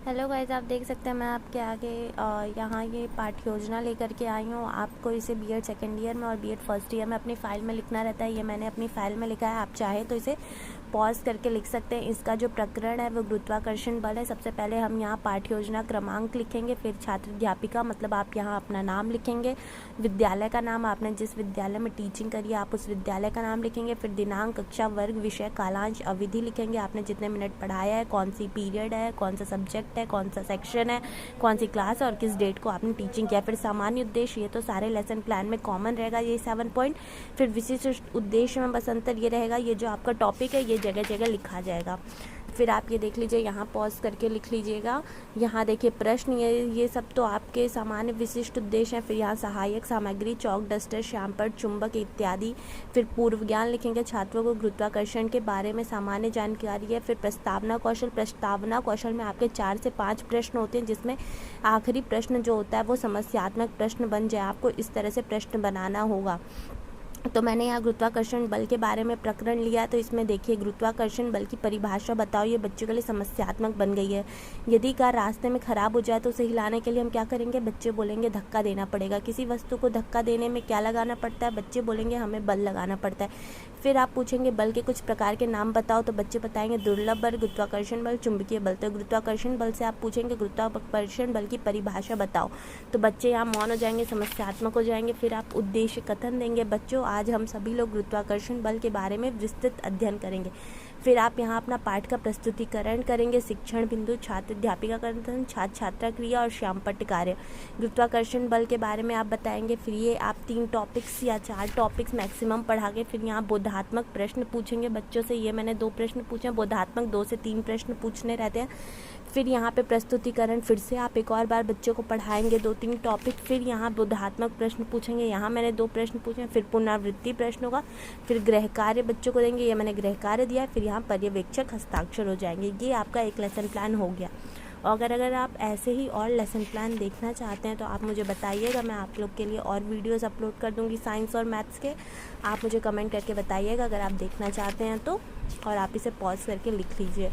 Hello guys, आप देख सकते हैं मैं आपके आगे यहाँ ये पाठ योजना लेकर के आई हूँ। आपको इसे बीएड सेकेंड ईयर में और बीएड फर्स्ट ईयर में अपनी फ़ाइल में लिखना रहता है। ये मैंने अपनी फ़ाइल में लिखा है। आप चाहे तो इसे पॉज करके लिख सकते हैं। इसका जो प्रकरण है वो गुरुत्वाकर्षण बल है। सबसे पहले हम यहाँ पाठ योजना क्रमांक लिखेंगे, फिर छात्र अध्यापिका मतलब आप यहाँ अपना नाम लिखेंगे, विद्यालय का नाम, आपने जिस विद्यालय में टीचिंग करी है आप उस विद्यालय का नाम लिखेंगे, फिर दिनांक, कक्षा, वर्ग, विषय, कालांश, अवधि लिखेंगे, आपने जितने मिनट पढ़ाया है, कौन सी पीरियड है, कौन सा सब्जेक्ट है, कौन सा सेक्शन है, कौन सी क्लास है और किस डेट को आपने टीचिंग किया। फिर सामान्य उद्देश्य, ये तो सारे लेसन प्लान में कॉमन रहेगा, ये 7 पॉइंट। फिर विशिष्ट उद्देश्य में बस अंतर ये रहेगा, ये जो आपका टॉपिक है ये जगह जगह लिखा जाएगा। फिर आप ये देख लीजिए, यहाँ पॉज करके लिख लीजिएगा। यहाँ देखिए प्रश्न, ये सब तो आपके सामान्य विशिष्ट उद्देश्य हैं। फिर यहाँ सहायक सामग्री, चौक, डस्टर, श्यामपट्ट, चुंबक इत्यादि। फिर पूर्व ज्ञान लिखेंगे, छात्रों को गुरुत्वाकर्षण के बारे में सामान्य जानकारी है। फिर प्रस्तावना कौशल में आपके 4 से 5 प्रश्न होते हैं, जिसमें आखिरी प्रश्न जो होता है वो समस्यात्मक प्रश्न बन जाए। आपको इस तरह से प्रश्न बनाना होगा। तो मैंने यहाँ गुरुत्वाकर्षण बल के बारे में प्रकरण लिया, तो इसमें देखिए गुरुत्वाकर्षण बल की परिभाषा बताओ। ये बच्चों के लिए समस्यात्मक बन गई है। यदि कार रास्ते में ख़राब हो जाए तो उसे हिलाने के लिए हम क्या करेंगे? बच्चे बोलेंगे धक्का देना पड़ेगा। किसी वस्तु को धक्का देने में क्या लगाना पड़ता है? बच्चे बोलेंगे हमें बल लगाना पड़ता है। फिर आप पूछेंगे बल के कुछ प्रकार के नाम बताओ, तो बच्चे बताएंगे दुर्लभ बल, गुरुत्वाकर्षण बल, चुंबकीय बल। तो गुरुत्वाकर्षण बल से आप पूछेंगे गुरुत्वाकर्षण बल की परिभाषा बताओ, तो बच्चे यहाँ मौन हो जाएंगे, समस्यात्मक हो जाएंगे। फिर आप उद्देश्य कथन देंगे, बच्चों आज हम सभी लोग गुरुत्वाकर्षण बल के बारे में विस्तृत अध्ययन करेंगे। फिर आप यहाँ अपना पाठ का प्रस्तुतिकरण करेंगे, शिक्षण बिंदु, छात्र अध्यापिका कथन, छात्र छात्रा क्रिया और श्यामपट्ट कार्य। गुरुत्वाकर्षण बल के बारे में आप बताएंगे। फिर ये आप 3 टॉपिक्स या 4 टॉपिक्स मैक्सिमम पढ़ागे। फिर यहाँ बोधात्मक प्रश्न पूछेंगे बच्चों से। ये मैंने 2 प्रश्न पूछे, बोधात्मक 2 से 3 प्रश्न पूछने रहते हैं। फिर यहाँ पे प्रस्तुतिकरण, फिर से आप एक और बार बच्चों को पढ़ाएंगे 2-3 टॉपिक। फिर यहाँ बोधात्मक प्रश्न पूछेंगे, यहाँ मैंने 2 प्रश्न पूछे। फिर पुनरावृत्ति प्रश्न होगा। फिर गृह कार्य बच्चों को देंगे, ये मैंने गृह कार्य दिया है। फिर यहाँ पर्यवेक्षक हस्ताक्षर हो जाएंगे। ये आपका एक लेसन प्लान हो गया। और अगर आप ऐसे ही और लेसन प्लान देखना चाहते हैं तो आप मुझे बताइएगा, मैं आप लोग के लिए और वीडियोस अपलोड कर दूंगी साइंस और मैथ्स के। आप मुझे कमेंट करके बताइएगा अगर आप देखना चाहते हैं तो, और आप इसे पॉज करके लिख लीजिए।